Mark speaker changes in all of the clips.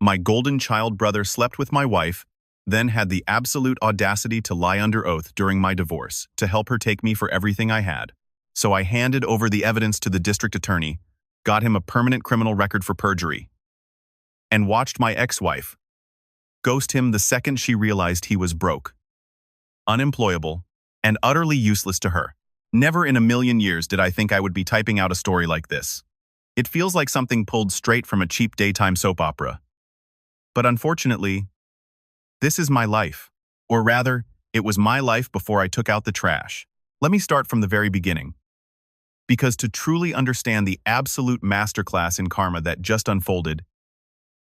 Speaker 1: My golden child brother slept with my wife, then had the absolute audacity to lie under oath during my divorce to help her take me for everything I had. So I handed over the evidence to the district attorney, got him a permanent criminal record for perjury, and watched my ex-wife ghost him the second she realized he was broke, unemployable, and utterly useless to her. Never in a million years did I think I would be typing out a story like this. It feels like something pulled straight from a cheap daytime soap opera. But unfortunately, this is my life. Or rather, it was my life before I took out the trash. Let me start from the very beginning. Because to truly understand the absolute masterclass in karma that just unfolded,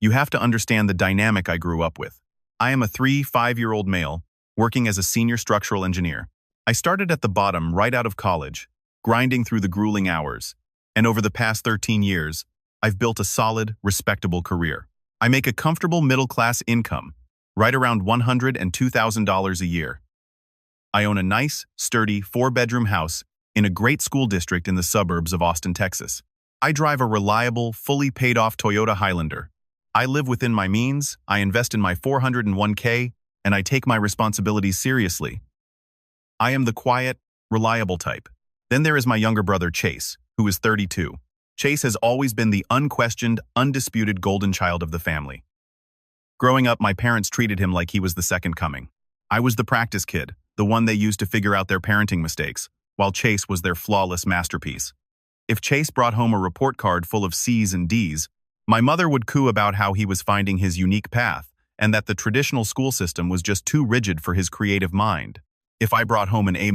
Speaker 1: you have to understand the dynamic I grew up with. I am a 5-year-old male, working as a senior structural engineer. I started at the bottom right out of college, grinding through the grueling hours, and over the past 13 years, I've built a solid, respectable career. I make a comfortable middle-class income, right around $102,000 a year. I own a nice, sturdy, 4-bedroom house in a great school district in the suburbs of Austin, Texas. I drive a reliable, fully paid-off Toyota Highlander. I live within my means, I invest in my 401k, and I take my responsibilities seriously. I am the quiet, reliable type. Then there is my younger brother, Chase, who is 32. Chase has always been the unquestioned, undisputed golden child of the family. Growing up, my parents treated him like he was the second coming. I was the practice kid, the one they used to figure out their parenting mistakes, while Chase was their flawless masterpiece. If Chase brought home a report card full of C's and D's, my mother would coo about how he was finding his unique path and that the traditional school system was just too rigid for his creative mind. If I brought home an A-,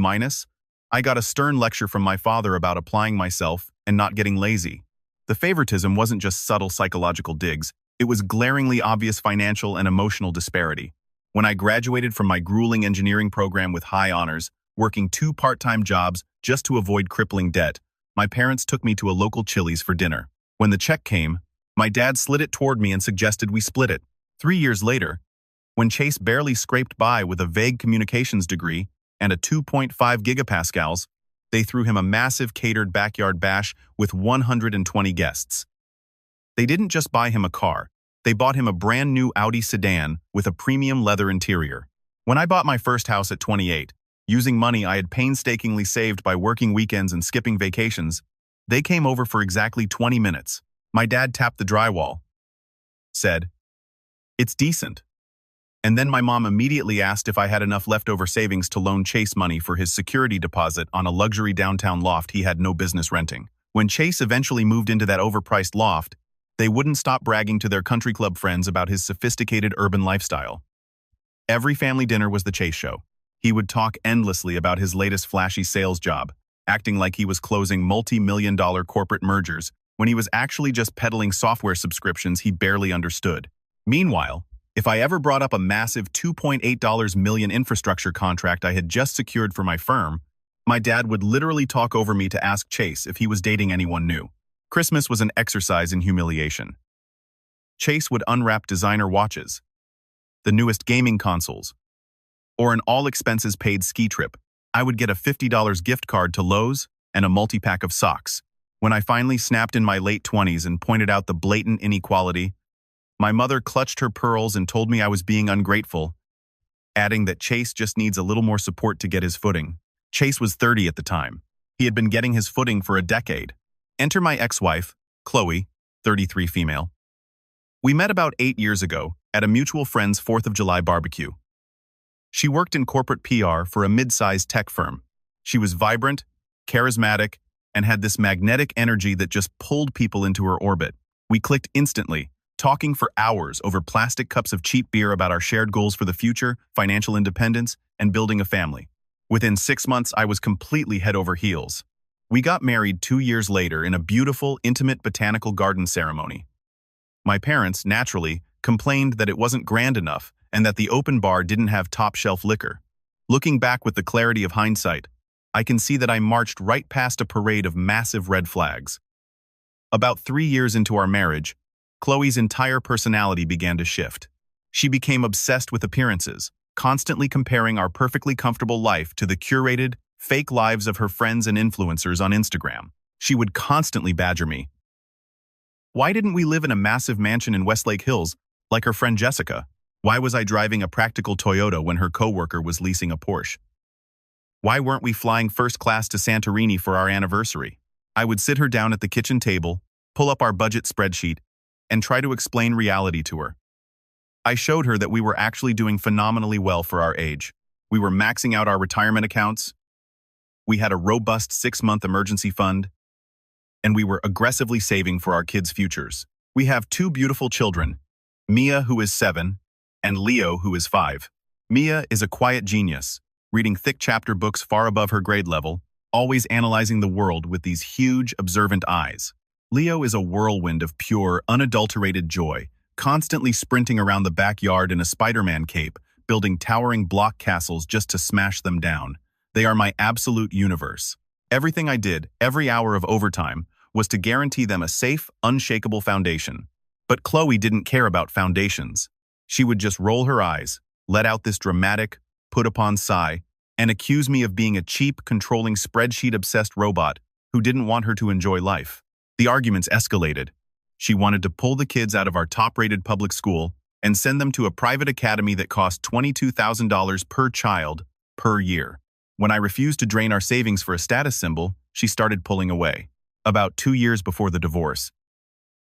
Speaker 1: I got a stern lecture from my father about applying myself and not getting lazy. The favoritism wasn't just subtle psychological digs, it was glaringly obvious financial and emotional disparity. When I graduated from my grueling engineering program with high honors, working 2 part-time jobs just to avoid crippling debt, my parents took me to a local Chili's for dinner. When the check came, my dad slid it toward me and suggested we split it. 3 years later, when Chase barely scraped by with a vague communications degree and a 2.5 gigapascals, they threw him a massive catered backyard bash with 120 guests. They didn't just buy him a car, they bought him a brand new Audi sedan with a premium leather interior. When I bought my first house at 28, using money I had painstakingly saved by working weekends and skipping vacations, they came over for exactly 20 minutes. My dad tapped the drywall, said, "It's decent." And then my mom immediately asked if I had enough leftover savings to loan Chase money for his security deposit on a luxury downtown loft he had no business renting. When Chase eventually moved into that overpriced loft, they wouldn't stop bragging to their country club friends about his sophisticated urban lifestyle. Every family dinner was the Chase show. He would talk endlessly about his latest flashy sales job, acting like he was closing multi-million-dollar corporate mergers when he was actually just peddling software subscriptions he barely understood. Meanwhile, if I ever brought up a massive $2.8 million infrastructure contract I had just secured for my firm, my dad would literally talk over me to ask Chase if he was dating anyone new. Christmas was an exercise in humiliation. Chase would unwrap designer watches, the newest gaming consoles, or an all-expenses-paid ski trip. I would get a $50 gift card to Lowe's and a multi-pack of socks. When I finally snapped in my late 20s and pointed out the blatant inequality, my mother clutched her pearls and told me I was being ungrateful, adding that Chase just needs a little more support to get his footing. Chase was 30 at the time. He had been getting his footing for a decade. Enter my ex-wife, Chloe, 33 female. We met about 8 years ago at a mutual friend's 4th of July barbecue. She worked in corporate PR for a mid-sized tech firm. She was vibrant, charismatic, and had this magnetic energy that just pulled people into her orbit. We clicked instantly, talking for hours over plastic cups of cheap beer about our shared goals for the future, financial independence, and building a family. Within 6 months, I was completely head over heels. We got married 2 years later in a beautiful, intimate botanical garden ceremony. My parents, naturally, complained that it wasn't grand enough and that the open bar didn't have top-shelf liquor. Looking back with the clarity of hindsight, I can see that I marched right past a parade of massive red flags. About 3 years into our marriage, Chloe's entire personality began to shift. She became obsessed with appearances, constantly comparing our perfectly comfortable life to the curated, fake lives of her friends and influencers on Instagram. She would constantly badger me. Why didn't we live in a massive mansion in Westlake Hills Like her friend Jessica. Why was I driving a practical Toyota when her coworker was leasing a Porsche? Why weren't we flying first class to Santorini for our anniversary? I would sit her down at the kitchen table, pull up our budget spreadsheet, and try to explain reality to her. I showed her that we were actually doing phenomenally well for our age. We were maxing out our retirement accounts, we had a robust 6-month emergency fund, and we were aggressively saving for our kids' futures. We have 2 beautiful children, Mia, who is 7, and Leo, who is 5. Mia is a quiet genius, reading thick chapter books far above her grade level, always analyzing the world with these huge, observant eyes. Leo is a whirlwind of pure, unadulterated joy, constantly sprinting around the backyard in a Spider-Man cape, building towering block castles just to smash them down. They are my absolute universe. Everything I did, every hour of overtime, was to guarantee them a safe, unshakable foundation. But Chloe didn't care about foundations. She would just roll her eyes, let out this dramatic, put-upon sigh, and accuse me of being a cheap, controlling, spreadsheet-obsessed robot who didn't want her to enjoy life. The arguments escalated. She wanted to pull the kids out of our top-rated public school and send them to a private academy that cost $22,000 per child per year. When I refused to drain our savings for a status symbol, she started pulling away. About 2 years before the divorce,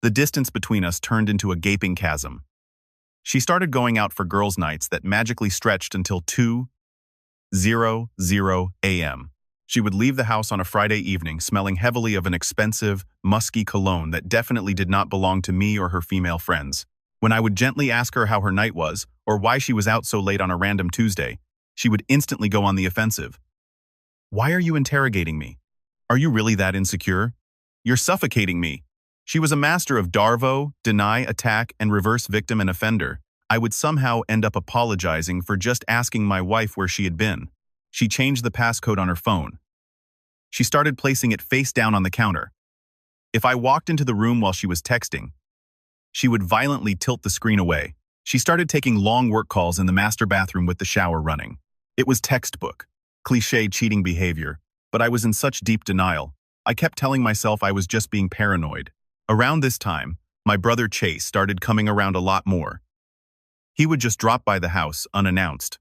Speaker 1: the distance between us turned into a gaping chasm. She started going out for girls' nights that magically stretched until 2:00 a.m. She would leave the house on a Friday evening smelling heavily of an expensive, musky cologne that definitely did not belong to me or her female friends. When I would gently ask her how her night was or why she was out so late on a random Tuesday, she would instantly go on the offensive. Why are you interrogating me? Are you really that insecure? You're suffocating me. She was a master of Darvo, deny, attack, and reverse victim and offender. I would somehow end up apologizing for just asking my wife where she had been. She changed the passcode on her phone. She started placing it face down on the counter. If I walked into the room while she was texting, she would violently tilt the screen away. She started taking long work calls in the master bathroom with the shower running. It was textbook, cliché cheating behavior, but I was in such deep denial. I kept telling myself I was just being paranoid. Around this time, my brother Chase started coming around a lot more. He would just drop by the house unannounced.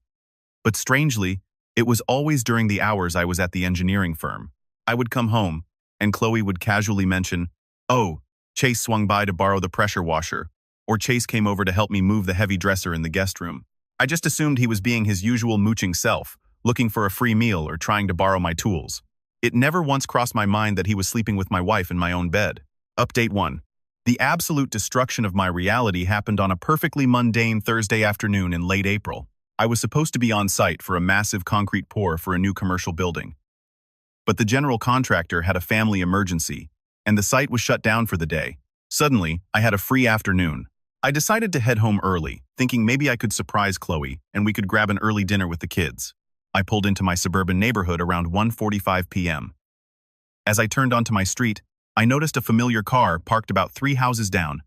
Speaker 1: But strangely, it was always during the hours I was at the engineering firm. I would come home, and Chloe would casually mention, "Oh, Chase swung by to borrow the pressure washer," or Chase came over to help me move the heavy dresser in the guest room. I just assumed he was being his usual mooching self, looking for a free meal or trying to borrow my tools. It never once crossed my mind that he was sleeping with my wife in my own bed. Update 1. The absolute destruction of my reality happened on a perfectly mundane Thursday afternoon in late April. I was supposed to be on site for a massive concrete pour for a new commercial building. But the general contractor had a family emergency, and the site was shut down for the day. Suddenly, I had a free afternoon. I decided to head home early, thinking maybe I could surprise Chloe and we could grab an early dinner with the kids. I pulled into my suburban neighborhood around 1:45 p.m. As I turned onto my street, I noticed a familiar car parked about 3 houses down,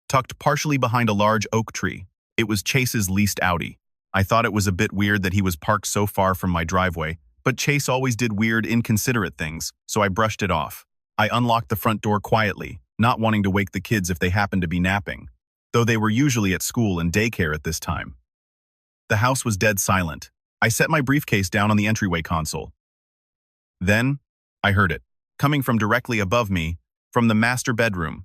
Speaker 1: tucked partially behind a large oak tree. It was Chase's leased Audi. I thought it was a bit weird that he was parked so far from my driveway, but Chase always did weird, inconsiderate things, so I brushed it off. I unlocked the front door quietly, not wanting to wake the kids if they happened to be napping, though they were usually at school and daycare at this time. The house was dead silent. I set my briefcase down on the entryway console. Then, I heard it, coming from directly above me, from the master bedroom.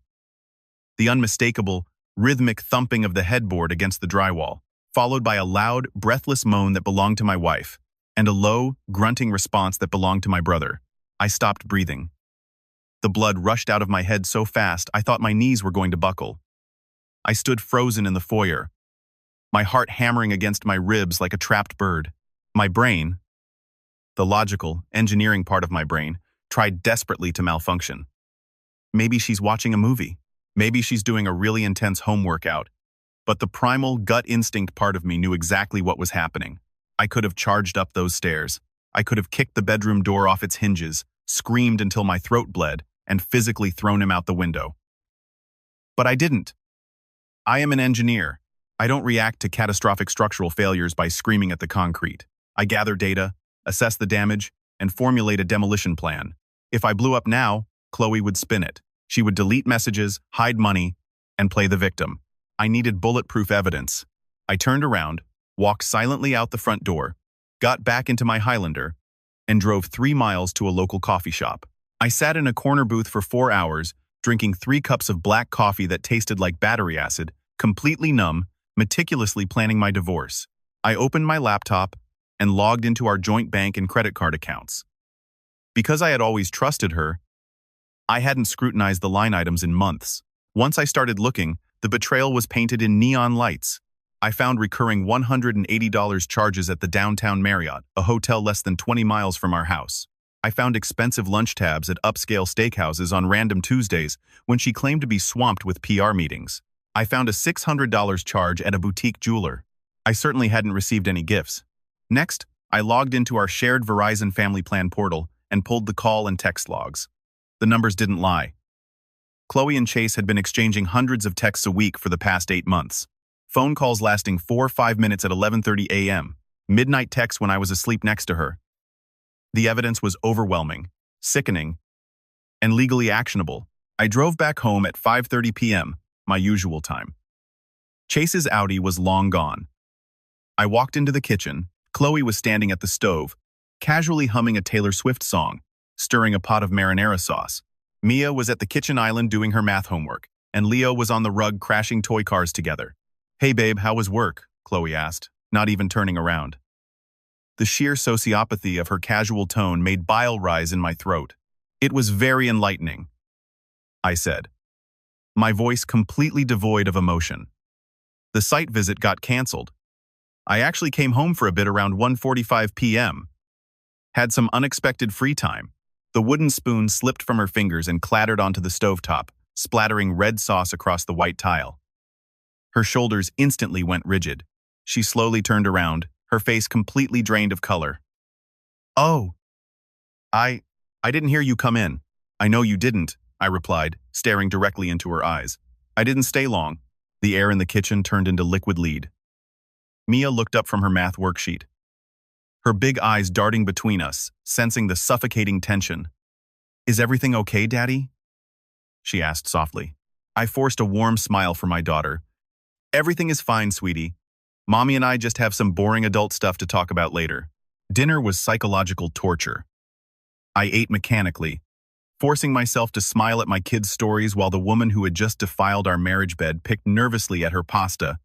Speaker 1: The unmistakable, rhythmic thumping of the headboard against the drywall, followed by a loud, breathless moan that belonged to my wife, and a low, grunting response that belonged to my brother. I stopped breathing. The blood rushed out of my head so fast I thought my knees were going to buckle. I stood frozen in the foyer, my heart hammering against my ribs like a trapped bird. My brain, the logical, engineering part of my brain, tried desperately to malfunction. Maybe she's watching a movie. Maybe she's doing a really intense home workout. But the primal, gut instinct part of me knew exactly what was happening. I could have charged up those stairs. I could have kicked the bedroom door off its hinges, screamed until my throat bled, and physically thrown him out the window. But I didn't. I am an engineer. I don't react to catastrophic structural failures by screaming at the concrete. I gather data, assess the damage, and formulate a demolition plan. If I blew up now, Chloe would spin it. She would delete messages, hide money, and play the victim. I needed bulletproof evidence. I turned around, walked silently out the front door, got back into my Highlander, and drove 3 miles to a local coffee shop. I sat in a corner booth for 4 hours, drinking 3 cups of black coffee that tasted like battery acid, completely numb, meticulously planning my divorce. I opened my laptop and logged into our joint bank and credit card accounts. Because I had always trusted her, I hadn't scrutinized the line items in months. Once I started looking, the betrayal was painted in neon lights. I found recurring $180 charges at the downtown Marriott, a hotel less than 20 miles from our house. I found expensive lunch tabs at upscale steakhouses on random Tuesdays when she claimed to be swamped with PR meetings. I found a $600 charge at a boutique jeweler. I certainly hadn't received any gifts. Next, I logged into our shared Verizon Family Plan portal and pulled the call and text logs. The numbers didn't lie. Chloe and Chase had been exchanging hundreds of texts a week for the past 8 months. Phone calls lasting 4 or 5 minutes at 11:30 a.m., midnight texts when I was asleep next to her. The evidence was overwhelming, sickening, and legally actionable. I drove back home at 5:30 p.m., my usual time. Chase's Audi was long gone. I walked into the kitchen. Chloe was standing at the stove, casually humming a Taylor Swift song, stirring a pot of marinara sauce. Mia was at the kitchen island doing her math homework, and Leo was on the rug crashing toy cars together. "Hey babe, how was work?" Chloe asked, not even turning around. The sheer sociopathy of her casual tone made bile rise in my throat. "It was very enlightening," I said, my voice completely devoid of emotion. "The site visit got canceled. I actually came home for a bit around 1:45 p.m. Had some unexpected free time." The wooden spoon slipped from her fingers and clattered onto the stovetop, splattering red sauce across the white tile. Her shoulders instantly went rigid. She slowly turned around, her face completely drained of color. "Oh, I didn't hear you come in." "I know you didn't," I replied, staring directly into her eyes. "I didn't stay long." The air in the kitchen turned into liquid lead. Mia looked up from her math worksheet, her big eyes darting between us, sensing the suffocating tension. "Is everything okay, Daddy?" she asked softly. I forced a warm smile for my daughter. "Everything is fine, sweetie. Mommy and I just have some boring adult stuff to talk about later." Dinner was psychological torture. I ate mechanically, forcing myself to smile at my kids' stories while the woman who had just defiled our marriage bed picked nervously at her pasta,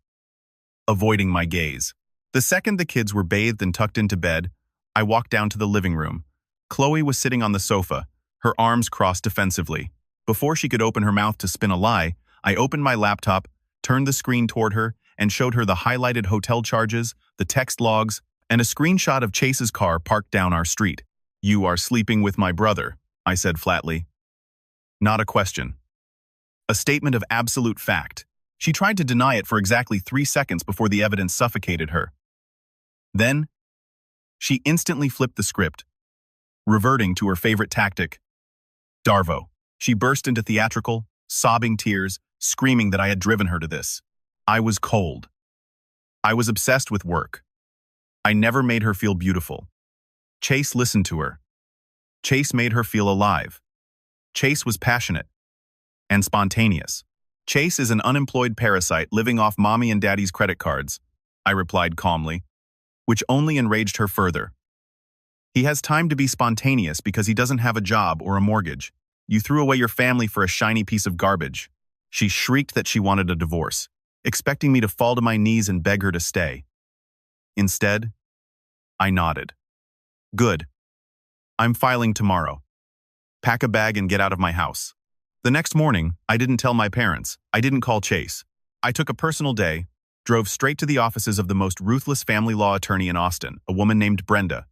Speaker 1: avoiding my gaze. The second the kids were bathed and tucked into bed, I walked down to the living room. Chloe was sitting on the sofa, her arms crossed defensively. Before she could open her mouth to spin a lie, I opened my laptop, turned the screen toward her, and showed her the highlighted hotel charges, the text logs, and a screenshot of Chase's car parked down our street. "You are sleeping with my brother," I said flatly. Not a question. A statement of absolute fact. She tried to deny it for exactly 3 seconds before the evidence suffocated her. Then, she instantly flipped the script, reverting to her favorite tactic. Darvo. She burst into theatrical, sobbing tears, screaming that I had driven her to this. I was cold. I was obsessed with work. I never made her feel beautiful. Chase listened to her. Chase made her feel alive. Chase was passionate and spontaneous. "Chase is an unemployed parasite living off mommy and daddy's credit cards," I replied calmly, which only enraged her further. "He has time to be spontaneous because he doesn't have a job or a mortgage. You threw away your family for a shiny piece of garbage." She shrieked that she wanted a divorce, expecting me to fall to my knees and beg her to stay. Instead, I nodded. "Good. I'm filing tomorrow. Pack a bag and get out of my house." The next morning, I didn't tell my parents. I didn't call Chase. I took a personal day, drove straight to the offices of the most ruthless family law attorney in Austin, a woman named Brenda,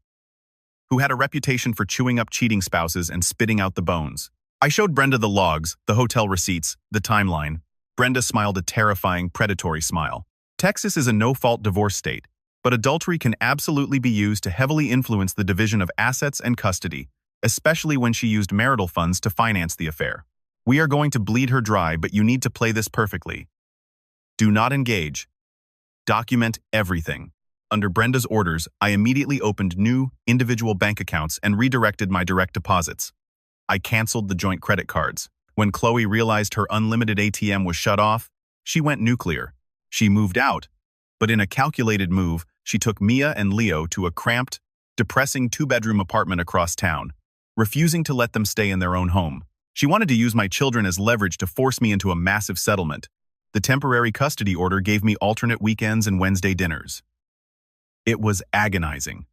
Speaker 1: who had a reputation for chewing up cheating spouses and spitting out the bones. I showed Brenda the logs, the hotel receipts, the timeline. Brenda smiled a terrifying, predatory smile. Texas is a no-fault divorce state, but adultery can absolutely be used to heavily influence the division of assets and custody, especially when she used marital funds to finance the affair. "We are going to bleed her dry, but you need to play this perfectly. Do not engage. Document everything." Under Brenda's orders, I immediately opened new, individual bank accounts and redirected my direct deposits. I canceled the joint credit cards. When Chloe realized her unlimited ATM was shut off, She went nuclear. She moved out. But in a calculated move, she took Mia and Leo to a cramped, depressing two-bedroom apartment across town, refusing to let them stay in their own home. She wanted to use my children as leverage to force me into a massive settlement. The temporary custody order gave me alternate weekends and Wednesday dinners. It was agonizing.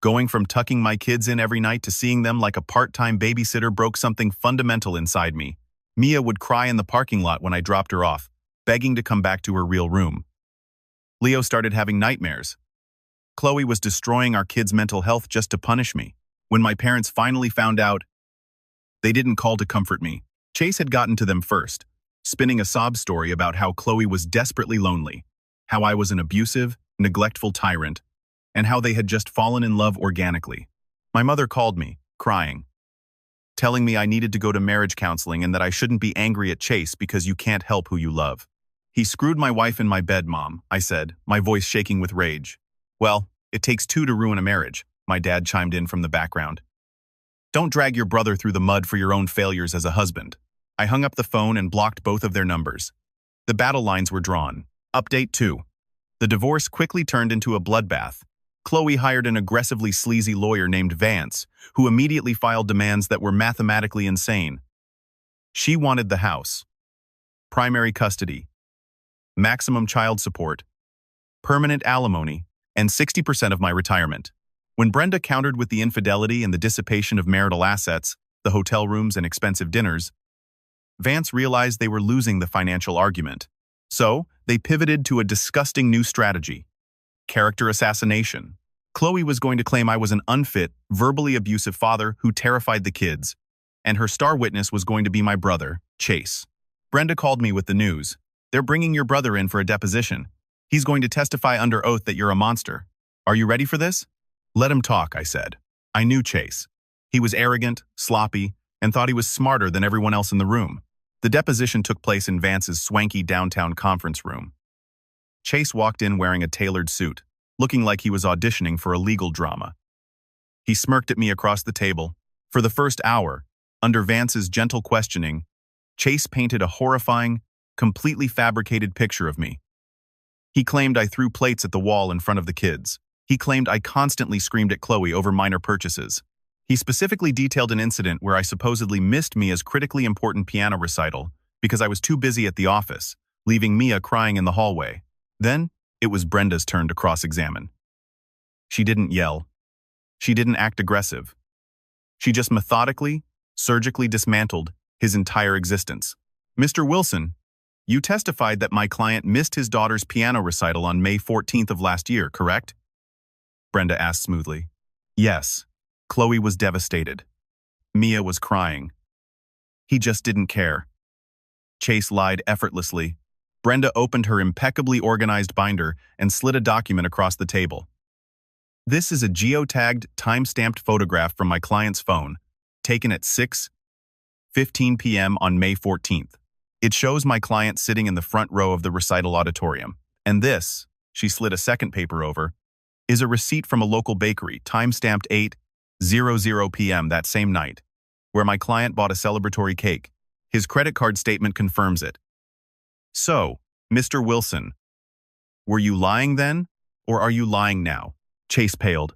Speaker 1: Going from tucking my kids in every night to seeing them like a part-time babysitter broke something fundamental inside me. Mia would cry in the parking lot when I dropped her off, begging to come back to her real room. Leo started having nightmares. Chloe was destroying our kids' mental health just to punish me. When my parents finally found out, they didn't call to comfort me. Chase had gotten to them first, spinning a sob story about how Chloe was desperately lonely, how I was an abusive, neglectful tyrant, and how they had just fallen in love organically. My mother called me, crying, telling me I needed to go to marriage counseling and that I shouldn't be angry at Chase because you can't help who you love. He screwed my wife in my bed, Mom, I said, my voice shaking with rage. Well, it takes two to ruin a marriage, my dad chimed in from the background. Don't drag your brother through the mud for your own failures as a husband. I hung up the phone and blocked both of their numbers. The battle lines were drawn. Update 2. The divorce quickly turned into a bloodbath. Chloe hired an aggressively sleazy lawyer named Vance, who immediately filed demands that were mathematically insane. She wanted the house, primary custody, maximum child support, permanent alimony, and 60% of my retirement. When Brenda countered with the infidelity and the dissipation of marital assets, the hotel rooms and expensive dinners, Vance realized they were losing the financial argument. So, they pivoted to a disgusting new strategy: character assassination. Chloe was going to claim I was an unfit, verbally abusive father who terrified the kids, and her star witness was going to be my brother, Chase. Brenda called me with the news. They're bringing your brother in for a deposition. He's going to testify under oath that you're a monster. Are you ready for this? Let him talk, I said. I knew Chase. He was arrogant, sloppy, and thought he was smarter than everyone else in the room. The deposition took place in Vance's swanky downtown conference room. Chase walked in wearing a tailored suit, looking like he was auditioning for a legal drama. He smirked at me across the table. For the first hour, under Vance's gentle questioning, Chase painted a horrifying, completely fabricated picture of me. He claimed I threw plates at the wall in front of the kids. He claimed I constantly screamed at Chloe over minor purchases. He specifically detailed an incident where I supposedly missed Mia's critically important piano recital because I was too busy at the office, leaving Mia crying in the hallway. Then, it was Brenda's turn to cross-examine. She didn't yell. She didn't act aggressive. She just methodically, surgically dismantled his entire existence. Mr. Wilson, you testified that my client missed his daughter's piano recital on May 14th of last year, correct? Brenda asked smoothly. Yes. Chloe was devastated. Mia was crying. He just didn't care. Chase lied effortlessly. Brenda opened her impeccably organized binder and slid a document across the table. This is a geotagged, time-stamped photograph from my client's phone, taken at 6:15 p.m. on May 14th. It shows my client sitting in the front row of the recital auditorium. And this, she slid a second paper over, is a receipt from a local bakery, time-stamped 8:00 p.m. that same night, where my client bought a celebratory cake. His credit card statement confirms it. So, Mr. Wilson, were you lying then, or are you lying now? Chase paled.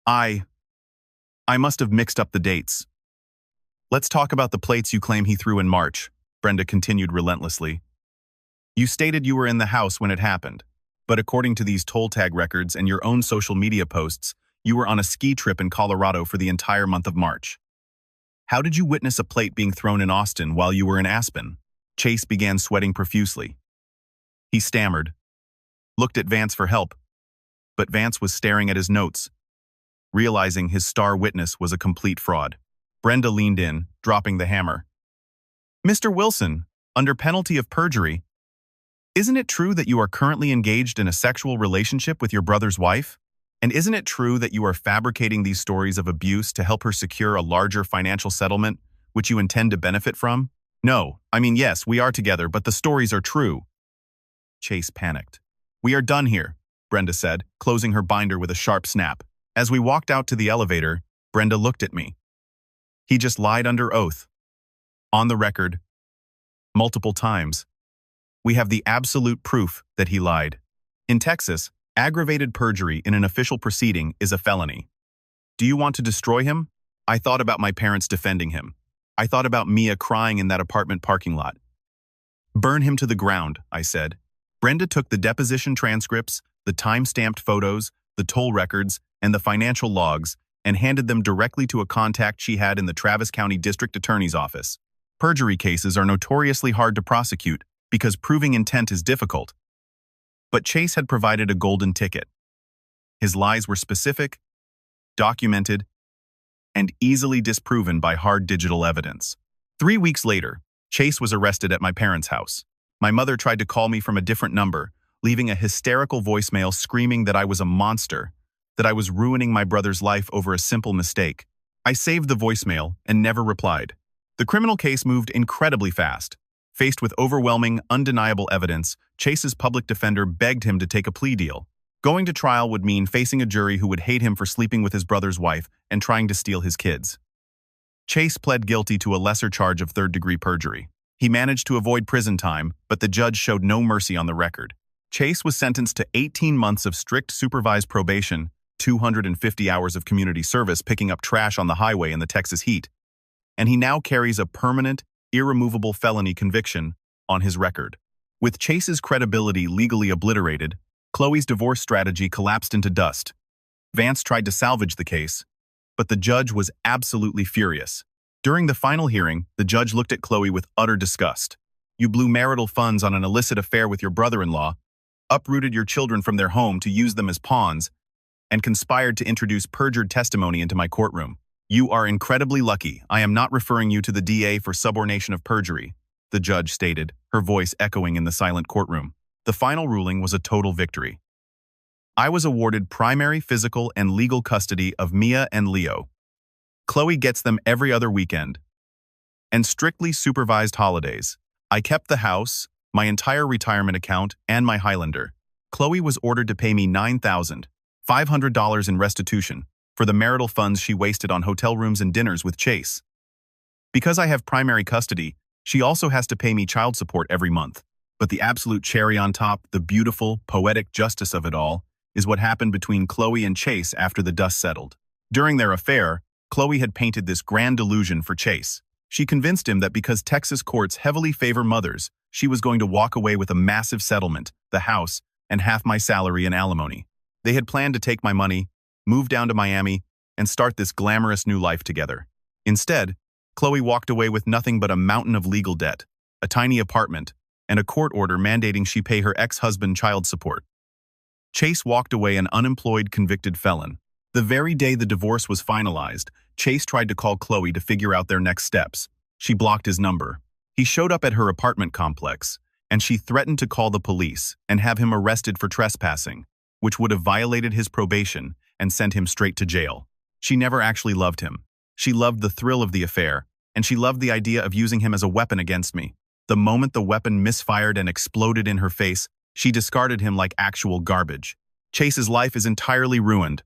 Speaker 1: I must have mixed up the dates. Let's talk about the plates you claim he threw in March, Brenda continued relentlessly. You stated you were in the house when it happened, but according to these toll tag records and your own social media posts, you were on a ski trip in Colorado for the entire month of March. How did you witness a plate being thrown in Austin while you were in Aspen? Chase began sweating profusely. He stammered, looked at Vance for help, but Vance was staring at his notes, realizing his star witness was a complete fraud. Brenda leaned in, dropping the hammer. Mr. Wilson, under penalty of perjury, isn't it true that you are currently engaged in a sexual relationship with your brother's wife? And isn't it true that you are fabricating these stories of abuse to help her secure a larger financial settlement, which you intend to benefit from? No, I mean, yes, we are together, but the stories are true. Chase panicked. We are done here, Brenda said, closing her binder with a sharp snap. As we walked out to the elevator, Brenda looked at me. He just lied under oath. On the record. Multiple times. We have the absolute proof that he lied. In Texas, aggravated perjury in an official proceeding is a felony. Do you want to destroy him? I thought about my parents defending him. I thought about Mia crying in that apartment parking lot. Burn him to the ground, I said. Brenda took the deposition transcripts, the time-stamped photos, the toll records, and the financial logs and handed them directly to a contact she had in the Travis County District Attorney's office. Perjury cases are notoriously hard to prosecute because proving intent is difficult. But Chase had provided a golden ticket. His lies were specific, documented, and easily disproven by hard digital evidence. 3 weeks later, Chase was arrested at my parents' house. My mother tried to call me from a different number, leaving a hysterical voicemail screaming that I was a monster, that I was ruining my brother's life over a simple mistake. I saved the voicemail and never replied. The criminal case moved incredibly fast. Faced with overwhelming, undeniable evidence, Chase's public defender begged him to take a plea deal. Going to trial would mean facing a jury who would hate him for sleeping with his brother's wife and trying to steal his kids. Chase pled guilty to a lesser charge of third-degree perjury. He managed to avoid prison time, but the judge showed no mercy on the record. Chase was sentenced to 18 months of strict supervised probation, 250 hours of community service picking up trash on the highway in the Texas heat, and he now carries a permanent, irremovable felony conviction on his record. With Chase's credibility legally obliterated, Chloe's divorce strategy collapsed into dust. Vance tried to salvage the case, but the judge was absolutely furious. During the final hearing, the judge looked at Chloe with utter disgust. You blew marital funds on an illicit affair with your brother-in-law, uprooted your children from their home to use them as pawns, and conspired to introduce perjured testimony into my courtroom. You are incredibly lucky. I am not referring you to the DA for subornation of perjury, the judge stated, her voice echoing in the silent courtroom. The final ruling was a total victory. I was awarded primary physical and legal custody of Mia and Leo. Chloe gets them every other weekend. And strictly supervised holidays. I kept the house, my entire retirement account, and my Highlander. Chloe was ordered to pay me $9,500 in restitution for the marital funds she wasted on hotel rooms and dinners with Chase. Because I have primary custody, she also has to pay me child support every month. But the absolute cherry on top, the beautiful, poetic justice of it all, is what happened between Chloe and Chase after the dust settled. During their affair, Chloe had painted this grand delusion for Chase. She convinced him that because Texas courts heavily favor mothers, she was going to walk away with a massive settlement, the house, and half my salary in alimony. They had planned to take my money, move down to Miami, and start this glamorous new life together. Instead, Chloe walked away with nothing but a mountain of legal debt, a tiny apartment, and a court order mandating she pay her ex-husband child support. Chase walked away an unemployed convicted felon. The very day the divorce was finalized, Chase tried to call Chloe to figure out their next steps. She blocked his number. He showed up at her apartment complex, and she threatened to call the police and have him arrested for trespassing, which would have violated his probation and sent him straight to jail. She never actually loved him. She loved the thrill of the affair, and she loved the idea of using him as a weapon against me. The moment the weapon misfired and exploded in her face, she discarded him like actual garbage. Chase's life is entirely ruined.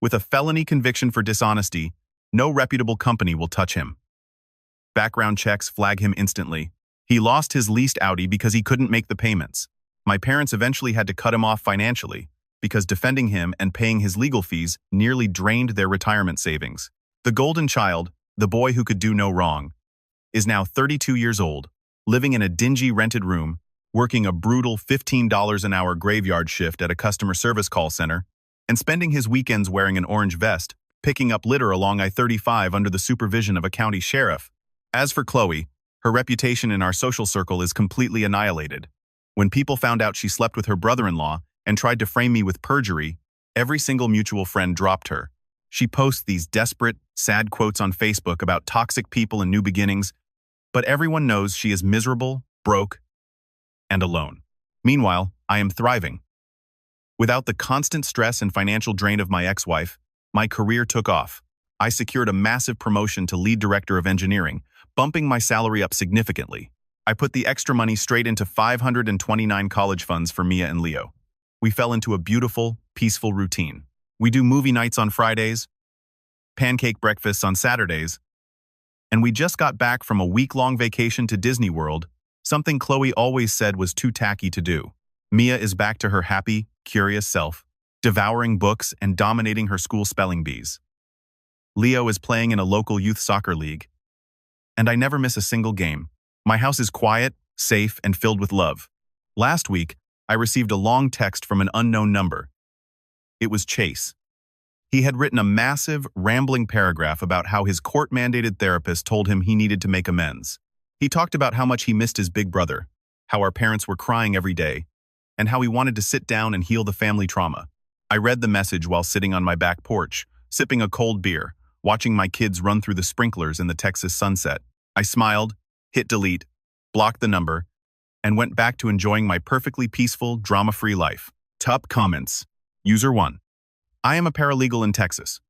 Speaker 1: With a felony conviction for dishonesty, no reputable company will touch him. Background checks flag him instantly. He lost his leased Audi because he couldn't make the payments. My parents eventually had to cut him off financially because defending him and paying his legal fees nearly drained their retirement savings. The golden child, the boy who could do no wrong, is now 32 years old, living in a dingy rented room, working a brutal $15 an hour graveyard shift at a customer service call center, and spending his weekends wearing an orange vest, picking up litter along I-35 under the supervision of a county sheriff. As for Chloe, her reputation in our social circle is completely annihilated. When people found out she slept with her brother-in-law and tried to frame me with perjury, every single mutual friend dropped her. She posts these desperate, sad quotes on Facebook about toxic people and new beginnings, but everyone knows she is miserable, broke, and alone. Meanwhile, I am thriving. Without the constant stress and financial drain of my ex-wife, my career took off. I secured a massive promotion to lead director of engineering, bumping my salary up significantly. I put the extra money straight into 529 college funds for Mia and Leo. We fell into a beautiful, peaceful routine. We do movie nights on Fridays, pancake breakfasts on Saturdays, and we just got back from a week-long vacation to Disney World Something Chloe always said was too tacky to do. Mia is back to her happy, curious self, devouring books and dominating her school spelling bees. Leo is playing in a local youth soccer league, and I never miss a single game. My house is quiet, safe, and filled with love. Last week, I received a long text from an unknown number. It was Chase. He had written a massive, rambling paragraph about how his court-mandated therapist told him he needed to make amends. He talked about how much he missed his big brother, how our parents were crying every day, and how he wanted to sit down and heal the family trauma. I read the message while sitting on my back porch, sipping a cold beer, watching my kids run through the sprinklers in the Texas sunset. I smiled, hit delete, blocked the number, and went back to enjoying my perfectly peaceful, drama-free life. Top comments. User 1. I am a paralegal in Texas.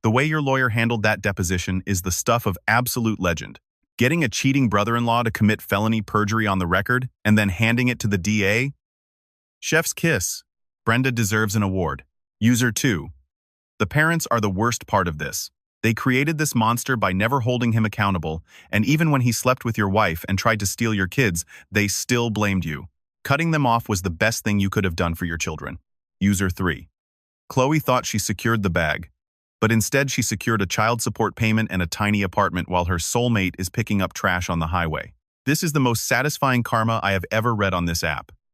Speaker 1: The way your lawyer handled that deposition is the stuff of absolute legend. Getting a cheating brother-in-law to commit felony perjury on the record and then handing it to the DA? Chef's kiss. Brenda deserves an award. User 2. The parents are the worst part of this. They created this monster by never holding him accountable, and even when he slept with your wife and tried to steal your kids, they still blamed you. Cutting them off was the best thing you could have done for your children. User 3. Chloe thought she secured the bag, but instead she secured a child support payment and a tiny apartment while her soulmate is picking up trash on the highway. This is the most satisfying karma I have ever read on this app.